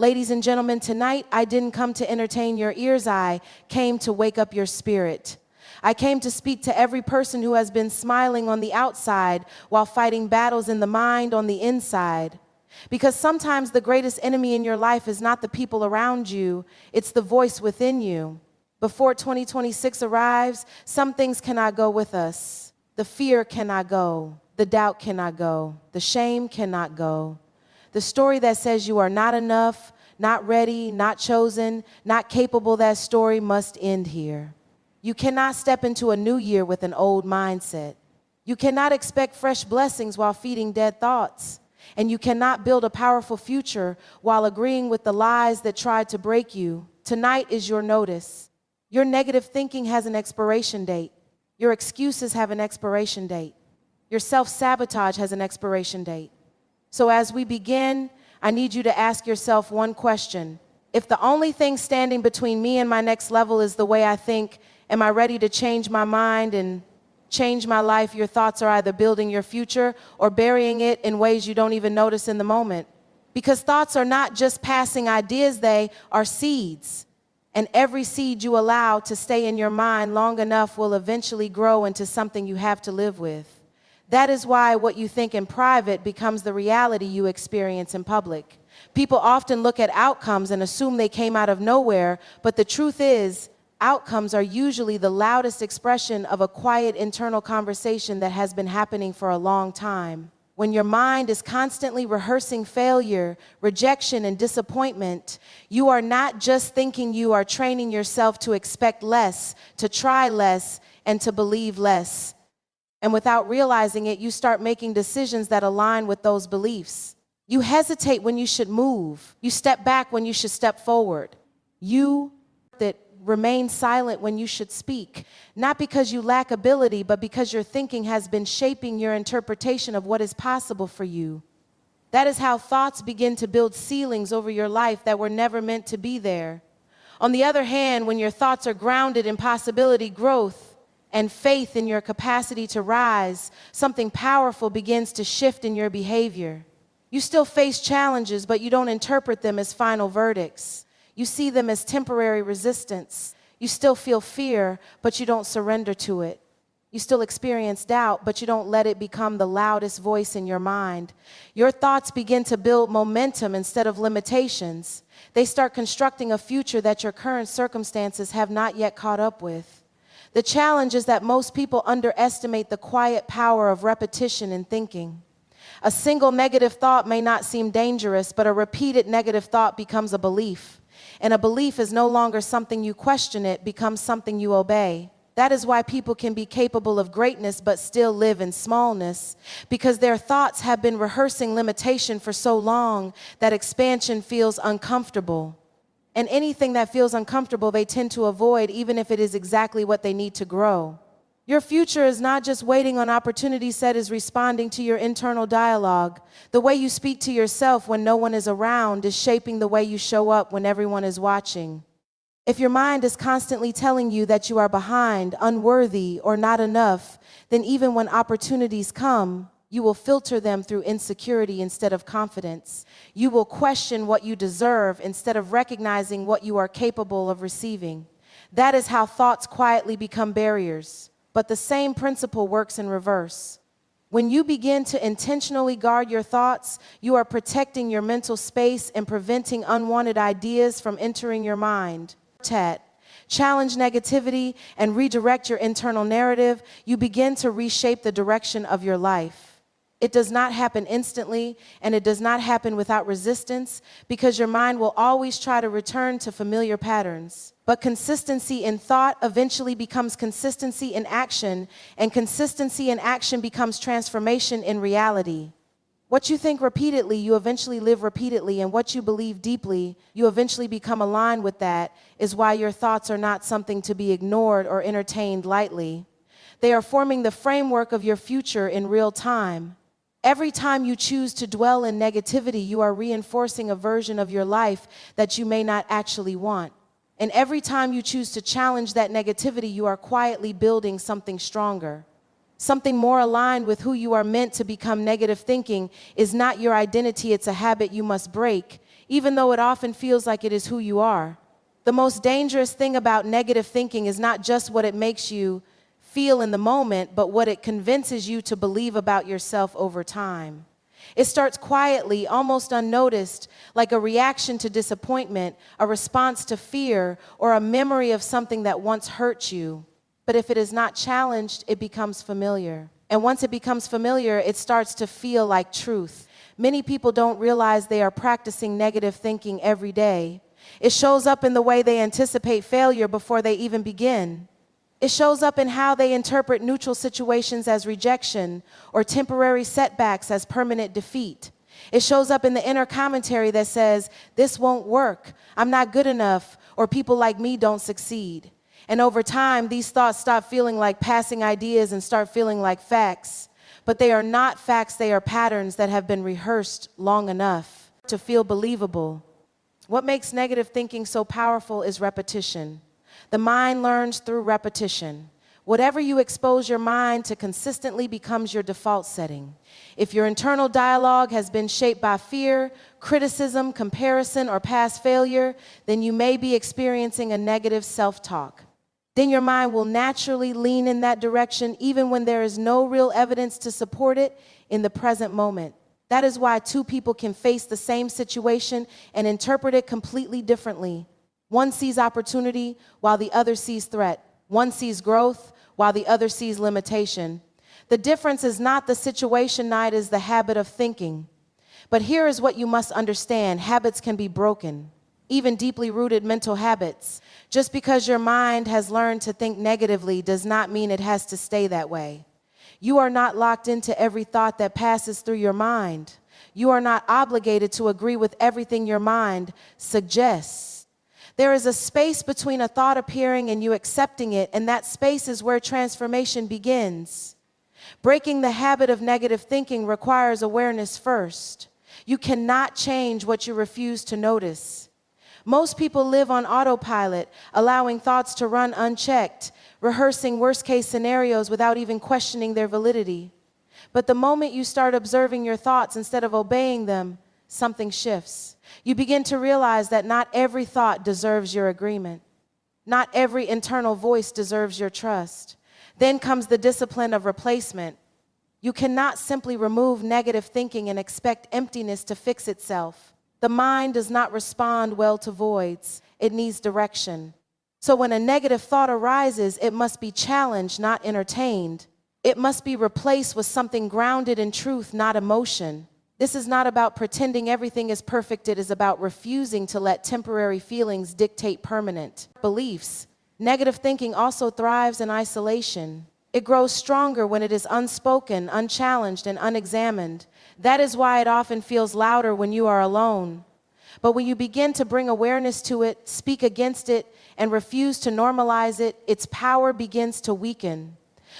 Ladies and gentlemen, tonight I didn't come to entertain your ears, I came to wake up your spirit. I came to speak to every person who has been smiling on the outside while fighting battles in the mind on the inside. Because sometimes the greatest enemy in your life is not the people around you, it's the voice within you. Before 2026 arrives, some things cannot go with us. The fear cannot go. The doubt cannot go. The shame cannot go. The story that says you are not enough, not ready, not chosen, not capable, that story must end here. You cannot step into a new year with an old mindset. You cannot expect fresh blessings while feeding dead thoughts. And you cannot build a powerful future while agreeing with the lies that tried to break you. Tonight is your notice. Your negative thinking has an expiration date. Your excuses have an expiration date. Your self-sabotage has an expiration date. So as we begin, I need you to ask yourself one question. If the only thing standing between me and my next level is the way I think, am I ready to change my mind and change my life? Your thoughts are either building your future or burying it in ways you don't even notice in the moment. Because thoughts are not just passing ideas, they are seeds. And every seed you allow to stay in your mind long enough will eventually grow into something you have to live with. That is why what you think in private becomes the reality you experience in public. People often look at outcomes and assume they came out of nowhere, but the truth is, outcomes are usually the loudest expression of a quiet internal conversation that has been happening for a long time. When your mind is constantly rehearsing failure, rejection, and disappointment, you are not just thinking, you are training yourself to expect less, to try less, and to believe less. And without realizing it, you start making decisions that align with those beliefs. You hesitate when you should move. You step back when you should step forward. You that remain silent when you should speak, not because you lack ability, but because your thinking has been shaping your interpretation of what is possible for you. That is how thoughts begin to build ceilings over your life that were never meant to be there. On the other hand, when your thoughts are grounded in possibility, growth, and faith in your capacity to rise, something powerful begins to shift in your behavior. You still face challenges, but you don't interpret them as final verdicts. You see them as temporary resistance. You still feel fear, but you don't surrender to it. You still experience doubt, but you don't let it become the loudest voice in your mind. Your thoughts begin to build momentum instead of limitations. They start constructing a future that your current circumstances have not yet caught up with. The challenge is that most people underestimate the quiet power of repetition in thinking. A single negative thought may not seem dangerous, but a repeated negative thought becomes a belief. And a belief is no longer something you question, it becomes something you obey. That is why people can be capable of greatness but still live in smallness, because their thoughts have been rehearsing limitation for so long that expansion feels uncomfortable. And anything that feels uncomfortable, they tend to avoid, even if it is exactly what they need to grow. Your future is not just waiting on opportunities, it is responding to your internal dialogue. The way you speak to yourself when no one is around is shaping the way you show up when everyone is watching. If your mind is constantly telling you that you are behind, unworthy, or not enough, then even when opportunities come, you will filter them through insecurity instead of confidence. You will question what you deserve instead of recognizing what you are capable of receiving. That is how thoughts quietly become barriers. But the same principle works in reverse. When you begin to intentionally guard your thoughts, you are protecting your mental space and preventing unwanted ideas from entering your mind. Challenge negativity and redirect your internal narrative, you begin to reshape the direction of your life. It does not happen instantly, and it does not happen without resistance, because your mind will always try to return to familiar patterns. But consistency in thought eventually becomes consistency in action, and consistency in action becomes transformation in reality. What you think repeatedly, you eventually live repeatedly, and what you believe deeply, you eventually become aligned with. That is why your thoughts are not something to be ignored or entertained lightly. They are forming the framework of your future in real time. Every time you choose to dwell in negativity, you are reinforcing a version of your life that you may not actually want. And every time you choose to challenge that negativity, you are quietly building something stronger. Something more aligned with who you are meant to become. Negative thinking is not your identity, it's a habit you must break. even though it often feels like it is who you are. The most dangerous thing about negative thinking is not just what it makes you feel in the moment, but what it convinces you to believe about yourself over time. It starts quietly, almost unnoticed, like a reaction to disappointment, a response to fear, or a memory of something that once hurt you. But if it is not challenged, it becomes familiar. And once it becomes familiar, it starts to feel like truth. Many people don't realize they are practicing negative thinking every day. It shows up in the way they anticipate failure before they even begin. It shows up in how they interpret neutral situations as rejection or temporary setbacks as permanent defeat. It shows up in the inner commentary that says, "This won't work, I'm not good enough, or people like me don't succeed." And over time, these thoughts stop feeling like passing ideas and start feeling like facts. But they are not facts, they are patterns that have been rehearsed long enough to feel believable. What makes negative thinking so powerful is repetition. The mind learns through repetition. Whatever you expose your mind to consistently becomes your default setting. If your internal dialogue has been shaped by fear, criticism, comparison, or past failure, then you may be experiencing a negative self-talk. Then your mind will naturally lean in that direction even when there is no real evidence to support it in the present moment. That is why two people can face the same situation and interpret it completely differently. One sees opportunity while the other sees threat. One sees growth while the other sees limitation. The difference is not the situation, it is the habit of thinking. But here is what you must understand. Habits can be broken, even deeply rooted mental habits. Just because your mind has learned to think negatively does not mean it has to stay that way. You are not locked into every thought that passes through your mind. You are not obligated to agree with everything your mind suggests. There is a space between a thought appearing and you accepting it, and that space is where transformation begins. Breaking the habit of negative thinking requires awareness first. You cannot change what you refuse to notice. Most people live on autopilot, allowing thoughts to run unchecked, rehearsing worst-case scenarios without even questioning their validity. But the moment you start observing your thoughts instead of obeying them, something shifts. You begin to realize that not every thought deserves your agreement. Not every internal voice deserves your trust. Then comes the discipline of replacement. You cannot simply remove negative thinking and expect emptiness to fix itself. The mind does not respond well to voids. It needs direction. So when a negative thought arises, it must be challenged, not entertained. It must be replaced with something grounded in truth, not emotion. This is not about pretending everything is perfect. It is about refusing to let temporary feelings dictate permanent beliefs. Negative thinking also thrives in isolation. It grows stronger when it is unspoken, unchallenged, and unexamined. That is why it often feels louder when you are alone. But when you begin to bring awareness to it, speak against it, and refuse to normalize it, its power begins to weaken.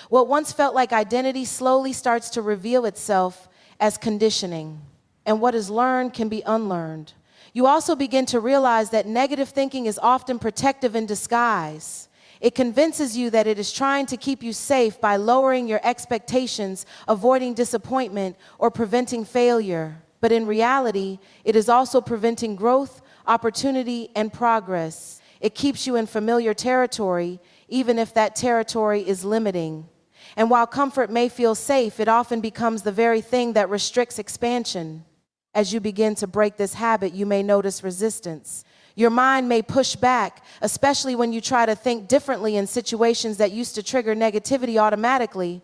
What once felt like identity slowly starts to reveal itself as conditioning. And what is learned can be unlearned. You also begin to realize that negative thinking is often protective in disguise. It convinces you that it is trying to keep you safe by lowering your expectations, avoiding disappointment, or preventing failure. But in reality, it is also preventing growth, opportunity, and progress. It keeps you in familiar territory, even if that territory is limiting. And while comfort may feel safe, it often becomes the very thing that restricts expansion. As you begin to break this habit, you may notice resistance. Your mind may push back, especially when you try to think differently in situations that used to trigger negativity automatically.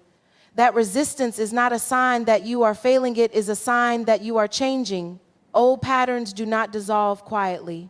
That resistance is not a sign that you are failing, it is a sign that you are changing. Old patterns do not dissolve quietly.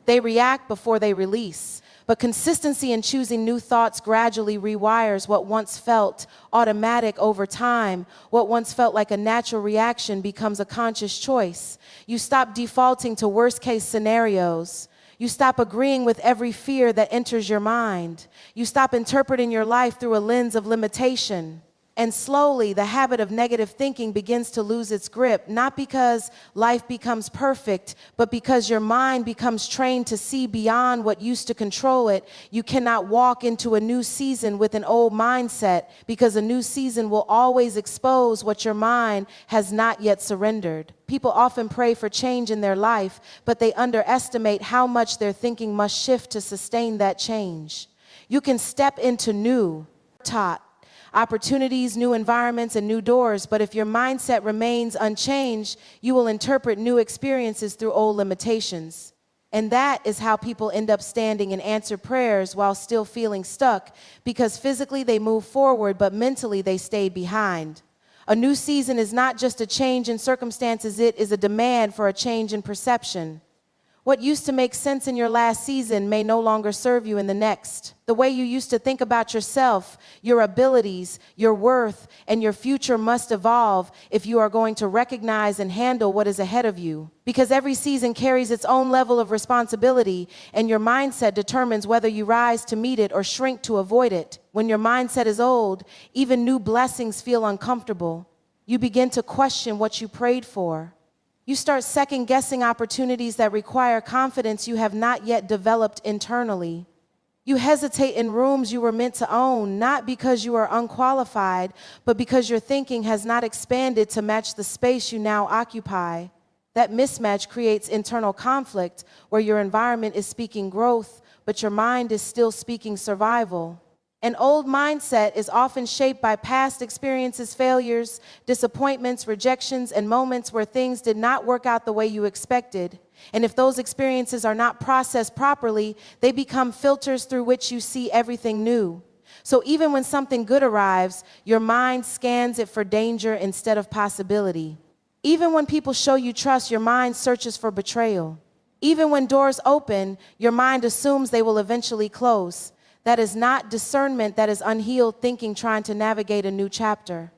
They react before they release. But consistency in choosing new thoughts gradually rewires what once felt automatic over time. What once felt like a natural reaction becomes a conscious choice. You stop defaulting to worst-case scenarios. You stop agreeing with every fear that enters your mind. You stop interpreting your life through a lens of limitation. And slowly, the habit of negative thinking begins to lose its grip, not because life becomes perfect, but because your mind becomes trained to see beyond what used to control it. You cannot walk into a new season with an old mindset, because a new season will always expose what your mind has not yet surrendered. People often pray for change in their life, but they underestimate how much their thinking must shift to sustain that change. You can step into new, taught, opportunities, new environments, and new doors, but if your mindset remains unchanged, you will interpret new experiences through old limitations. And that is how people end up standing and answer prayers while still feeling stuck, because physically they move forward, but mentally they stay behind. A new season is not just a change in circumstances, it is a demand for a change in perception. What used to make sense in your last season may no longer serve you in the next. The way you used to think about yourself, your abilities, your worth, and your future must evolve if you are going to recognize and handle what is ahead of you. Because every season carries its own level of responsibility, and your mindset determines whether you rise to meet it or shrink to avoid it. When your mindset is old, even new blessings feel uncomfortable. You begin to question what you prayed for. You start second-guessing opportunities that require confidence you have not yet developed internally. You hesitate in rooms you were meant to own, not because you are unqualified, but because your thinking has not expanded to match the space you now occupy. That mismatch creates internal conflict, where your environment is speaking growth, but your mind is still speaking survival. An old mindset is often shaped by past experiences, failures, disappointments, rejections, and moments where things did not work out the way you expected. And if those experiences are not processed properly, they become filters through which you see everything new. So even when something good arrives, your mind scans it for danger instead of possibility. Even when people show you trust, your mind searches for betrayal. Even when doors open, your mind assumes they will eventually close. That is not discernment, that is unhealed thinking trying to navigate a new chapter.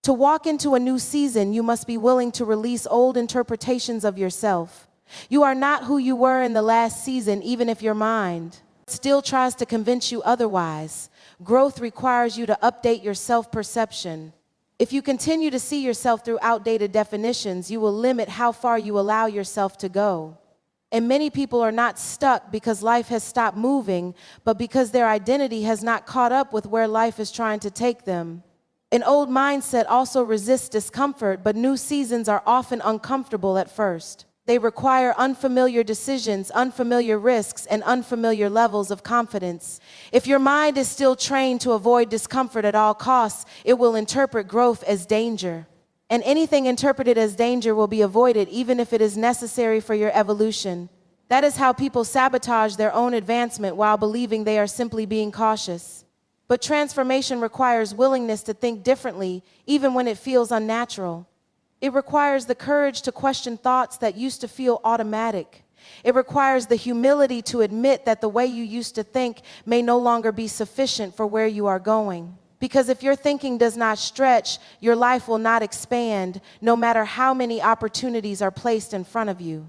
To walk into a new season, you must be willing to release old interpretations of yourself. You are not who you were in the last season, even if your mind still tries to convince you otherwise. Growth requires you to update your self-perception. If you continue to see yourself through outdated definitions, you will limit how far you allow yourself to go. And many people are not stuck because life has stopped moving, but because their identity has not caught up with where life is trying to take them. An old mindset also resists discomfort, but new seasons are often uncomfortable at first. They require unfamiliar decisions, unfamiliar risks, and unfamiliar levels of confidence. If your mind is still trained to avoid discomfort at all costs, it will interpret growth as danger. And anything interpreted as danger will be avoided, even if it is necessary for your evolution. That is how people sabotage their own advancement while believing they are simply being cautious. But transformation requires willingness to think differently, even when it feels unnatural. It requires the courage to question thoughts that used to feel automatic. It requires the humility to admit that the way you used to think may no longer be sufficient for where you are going. Because if your thinking does not stretch, your life will not expand, no matter how many opportunities are placed in front of you.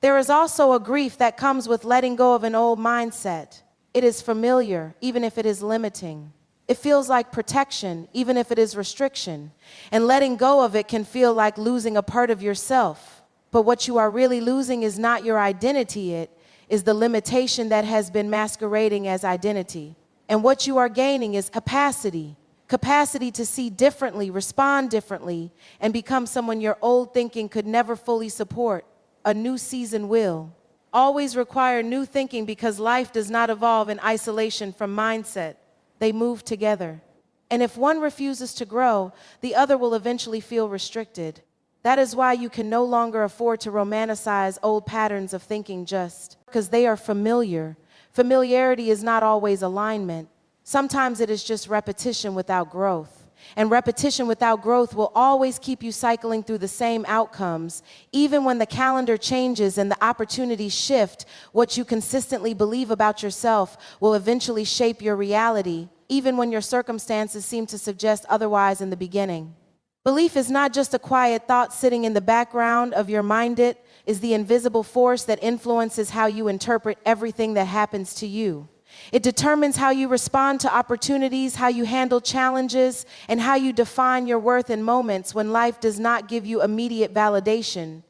There is also a grief that comes with letting go of an old mindset. It is familiar, even if it is limiting. It feels like protection, even if it is restriction. And letting go of it can feel like losing a part of yourself. But what you are really losing is not your identity, it is the limitation that has been masquerading as identity. And what you are gaining is capacity to see differently, respond differently, and become someone your old thinking could never fully support. A new season will always require new thinking, because life does not evolve in isolation from mindset. They move together. And if one refuses to grow, the other will eventually feel restricted. That is why you can no longer afford to romanticize old patterns of thinking just because they are familiar. Familiarity is not always alignment. Sometimes it is just repetition without growth. And repetition without growth will always keep you cycling through the same outcomes. Even when the calendar changes and the opportunities shift, what you consistently believe about yourself will eventually shape your reality, even when your circumstances seem to suggest otherwise in the beginning. Belief is not just a quiet thought sitting in the background of your mind. It is the invisible force that influences how you interpret everything that happens to you. It determines how you respond to opportunities, how you handle challenges, and how you define your worth in moments when life does not give you immediate validation.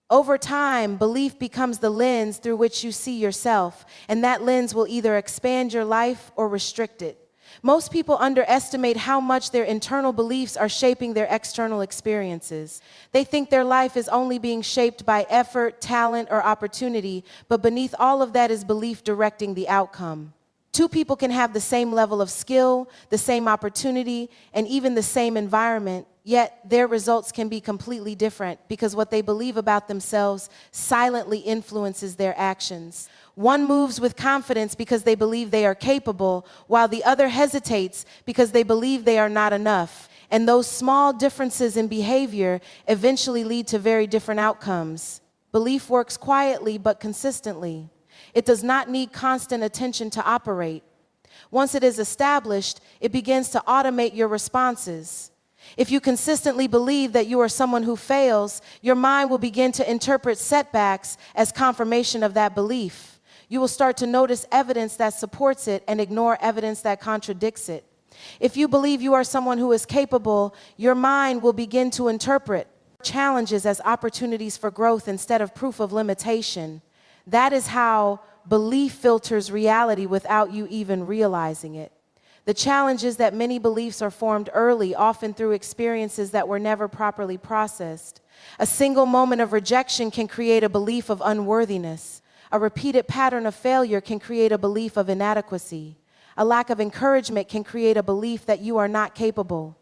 Over time, belief becomes the lens through which you see yourself, and that lens will either expand your life or restrict it. Most people underestimate how much their internal beliefs are shaping their external experiences. They think their life is only being shaped by effort, talent, or opportunity, but beneath all of that is belief directing the outcome. Two people can have the same level of skill, the same opportunity, and even the same environment, yet their results can be completely different because what they believe about themselves silently influences their actions. One moves with confidence because they believe they are capable, while the other hesitates because they believe they are not enough. And those small differences in behavior eventually lead to very different outcomes. Belief works quietly but consistently. It does not need constant attention to operate. Once it is established, it begins to automate your responses. If you consistently believe that you are someone who fails, your mind will begin to interpret setbacks as confirmation of that belief. You will start to notice evidence that supports it and ignore evidence that contradicts it. If you believe you are someone who is capable, your mind will begin to interpret challenges as opportunities for growth instead of proof of limitation. That is how belief filters reality without you even realizing it. The challenge is that many beliefs are formed early, often through experiences that were never properly processed. A single moment of rejection can create a belief of unworthiness. A repeated pattern of failure can create a belief of inadequacy. A lack of encouragement can create a belief that you are not capable.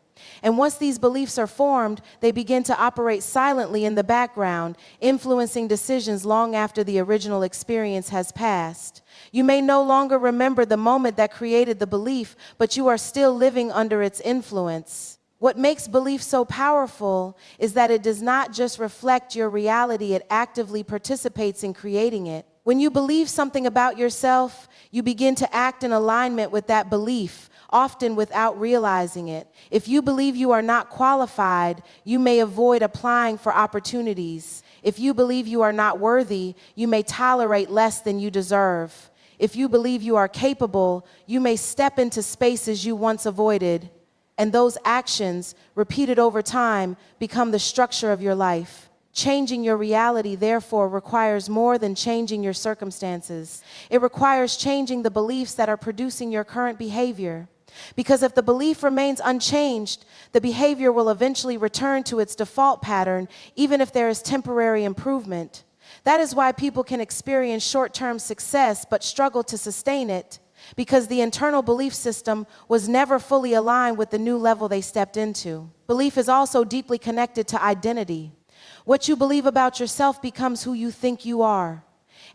And once these beliefs are formed, they begin to operate silently in the background, influencing decisions long after the original experience has passed. You may no longer remember the moment that created the belief, but you are still living under its influence. What makes belief so powerful is that it does not just reflect your reality, it actively participates in creating it. When you believe something about yourself, you begin to act in alignment with that belief, often without realizing it. If you believe you are not qualified, you may avoid applying for opportunities. If you believe you are not worthy, you may tolerate less than you deserve. If you believe you are capable, you may step into spaces you once avoided. And those actions, repeated over time, become the structure of your life. Changing your reality, therefore, requires more than changing your circumstances. It requires changing the beliefs that are producing your current behavior. Because if the belief remains unchanged, the behavior will eventually return to its default pattern, even if there is temporary improvement. That is why people can experience short-term success but struggle to sustain it, because the internal belief system was never fully aligned with the new level they stepped into. Belief is also deeply connected to identity. What you believe about yourself becomes who you think you are,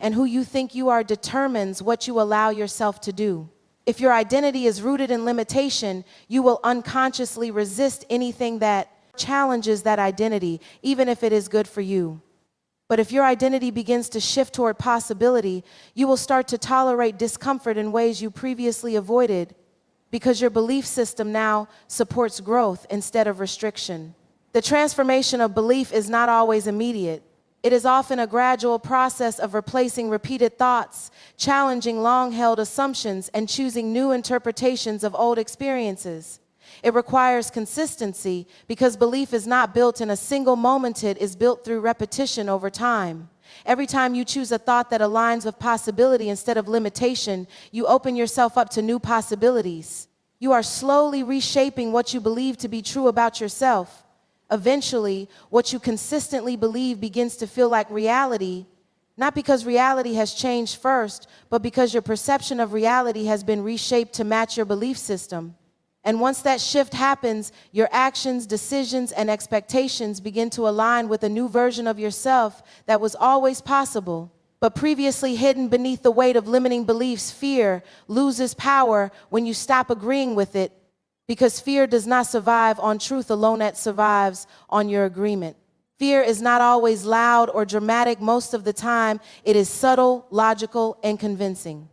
and who you think you are determines what you allow yourself to do. If your identity is rooted in limitation, you will unconsciously resist anything that challenges that identity, even if it is good for you. But if your identity begins to shift toward possibility, you will start to tolerate discomfort in ways you previously avoided, because your belief system now supports growth instead of restriction. The transformation of belief is not always immediate. It is often a gradual process of replacing repeated thoughts, challenging long-held assumptions, and choosing new interpretations of old experiences. It requires consistency because belief is not built in a single moment, it is built through repetition over time. Every time you choose a thought that aligns with possibility instead of limitation, you open yourself up to new possibilities. You are slowly reshaping what you believe to be true about yourself. Eventually, what you consistently believe begins to feel like reality, not because reality has changed first, but because your perception of reality has been reshaped to match your belief system. And once that shift happens, your actions, decisions, and expectations begin to align with a new version of yourself that was always possible, but previously hidden beneath the weight of limiting beliefs. Fear loses power when you stop agreeing with it, because fear does not survive on truth alone, it survives on your agreement. Fear is not always loud or dramatic. Most of the time, it is subtle, logical, and convincing.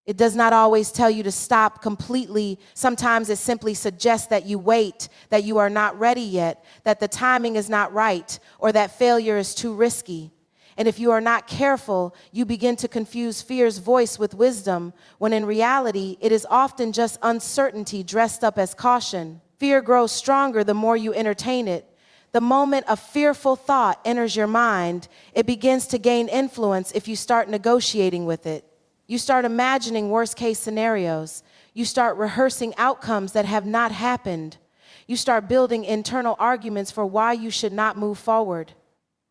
It does not always tell you to stop completely. Sometimes it simply suggests that you wait, that you are not ready yet, that the timing is not right, or that failure is too risky. And if you are not careful, you begin to confuse fear's voice with wisdom, when in reality, it is often just uncertainty dressed up as caution. Fear grows stronger the more you entertain it. The moment a fearful thought enters your mind, it begins to gain influence if you start negotiating with it. You start imagining worst-case scenarios. You start rehearsing outcomes that have not happened. You start building internal arguments for why you should not move forward.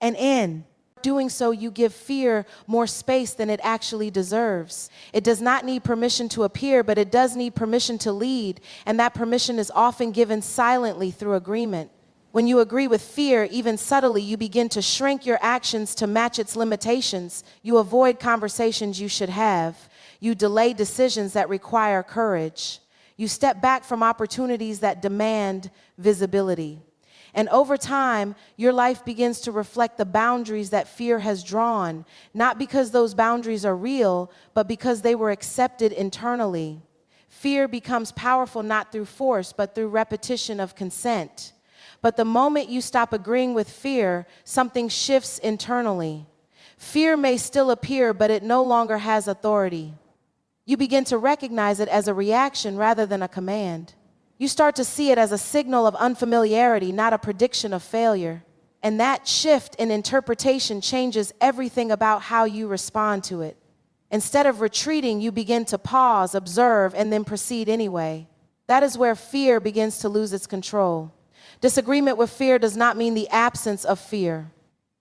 And in doing so, you give fear more space than it actually deserves. It does not need permission to appear, but it does need permission to lead, and that permission is often given silently through agreement. When you agree with fear, even subtly, you begin to shrink your actions to match its limitations. You avoid conversations you should have. You delay decisions that require courage. You step back from opportunities that demand visibility. And over time, your life begins to reflect the boundaries that fear has drawn, not because those boundaries are real, but because they were accepted internally. Fear becomes powerful not through force, but through repetition of consent. But the moment you stop agreeing with fear, something shifts internally. Fear may still appear, but it no longer has authority. You begin to recognize it as a reaction rather than a command. You start to see it as a signal of unfamiliarity, not a prediction of failure. And that shift in interpretation changes everything about how you respond to it. Instead of retreating, you begin to pause, observe, and then proceed anyway. That is where fear begins to lose its control. Disagreement with fear does not mean the absence of fear.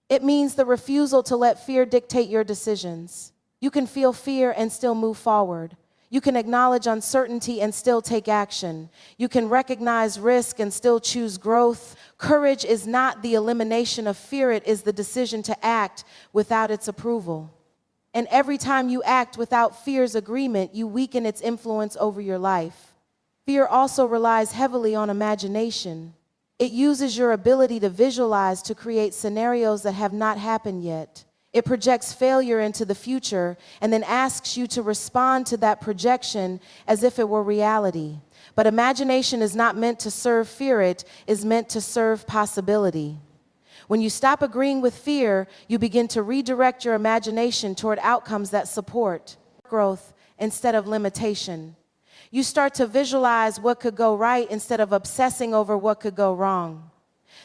It means the refusal to let fear dictate your decisions. You can feel fear and still move forward. You can acknowledge uncertainty and still take action. You can recognize risk and still choose growth. Courage is not the elimination of fear, it is the decision to act without its approval. And every time you act without fear's agreement, you weaken its influence over your life. Fear also relies heavily on imagination. It uses your ability to visualize to create scenarios that have not happened yet. It projects failure into the future and then asks you to respond to that projection as if it were reality. But imagination is not meant to serve fear, it is meant to serve possibility. When you stop agreeing with fear, you begin to redirect your imagination toward outcomes that support growth instead of limitation. You start to visualize what could go right instead of obsessing over what could go wrong.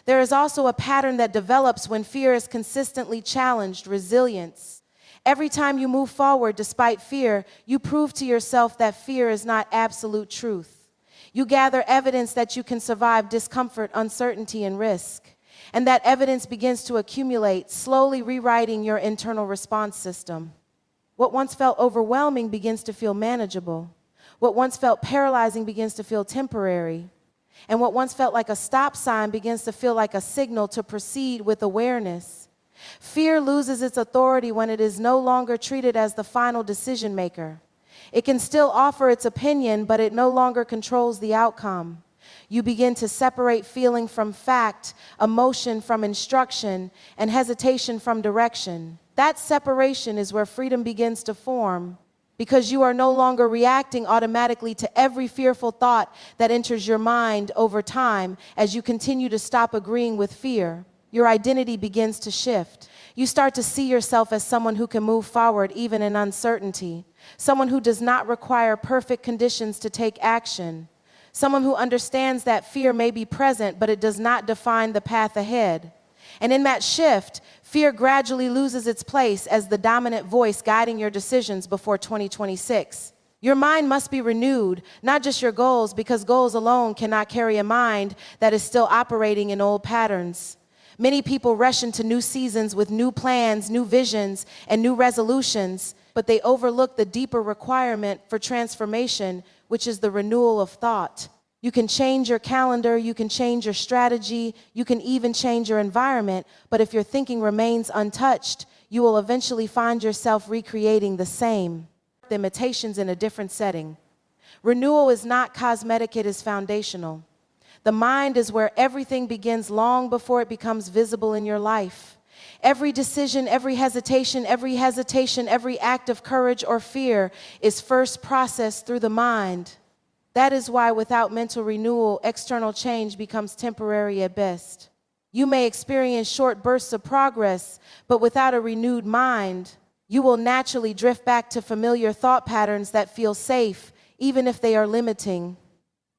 There is also a pattern that develops when fear is consistently challenged: resilience. Every time you move forward despite fear, you prove to yourself that fear is not absolute truth. You gather evidence that you can survive discomfort, uncertainty, and risk. And that evidence begins to accumulate, slowly rewriting your internal response system. What once felt overwhelming begins to feel manageable. What once felt paralyzing begins to feel temporary. And what once felt like a stop sign begins to feel like a signal to proceed with awareness. Fear loses its authority when it is no longer treated as the final decision maker. It can still offer its opinion, but it no longer controls the outcome. You begin to separate feeling from fact, emotion from instruction, and hesitation from direction. That separation is where freedom begins to form, because you are no longer reacting automatically to every fearful thought that enters your mind over time. As you continue to stop agreeing with fear, your identity begins to shift. You start to see yourself as someone who can move forward even in uncertainty, someone who does not require perfect conditions to take action, someone who understands that fear may be present, but it does not define the path ahead. And in that shift, fear gradually loses its place as the dominant voice guiding your decisions before 2026. Your mind must be renewed, not just your goals, because goals alone cannot carry a mind that is still operating in old patterns. Many people rush into new seasons with new plans, new visions, and new resolutions, but they overlook the deeper requirement for transformation, which is the renewal of thought. You can change your calendar, you can change your strategy, you can even change your environment, but if your thinking remains untouched, you will eventually find yourself recreating the same imitations in a different setting. Renewal is not cosmetic, it is foundational. The mind is where everything begins long before it becomes visible in your life. Every decision, every hesitation, every act of courage or fear is first processed through the mind. That is why without mental renewal, external change becomes temporary at best. You may experience short bursts of progress, but without a renewed mind, you will naturally drift back to familiar thought patterns that feel safe, even if they are limiting.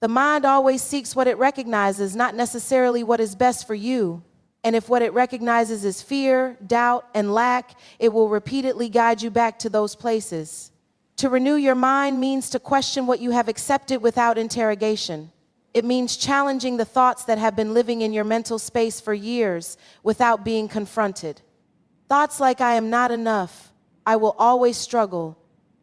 The mind always seeks what it recognizes, not necessarily what is best for you. And if what it recognizes is fear, doubt, and lack, it will repeatedly guide you back to those places. To renew your mind means to question what you have accepted without interrogation. It means challenging the thoughts that have been living in your mental space for years without being confronted. Thoughts like "I am not enough," "I will always struggle,"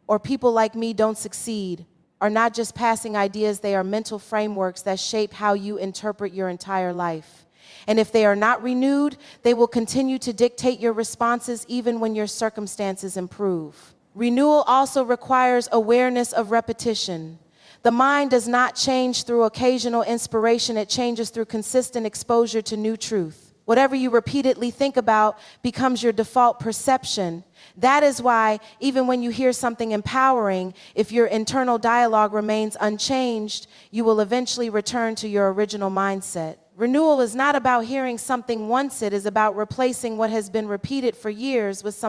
or "people like me don't succeed" are not just passing ideas, they are mental frameworks that shape how you interpret your entire life. And if they are not renewed, they will continue to dictate your responses even when your circumstances improve. Renewal also requires awareness of repetition. The mind does not change through occasional inspiration, it changes through consistent exposure to new truth. Whatever you repeatedly think about becomes your default perception. That is why, even when you hear something empowering, if your internal dialogue remains unchanged, you will eventually return to your original mindset. Renewal is not about hearing something once, it is about replacing what has been repeated for years with something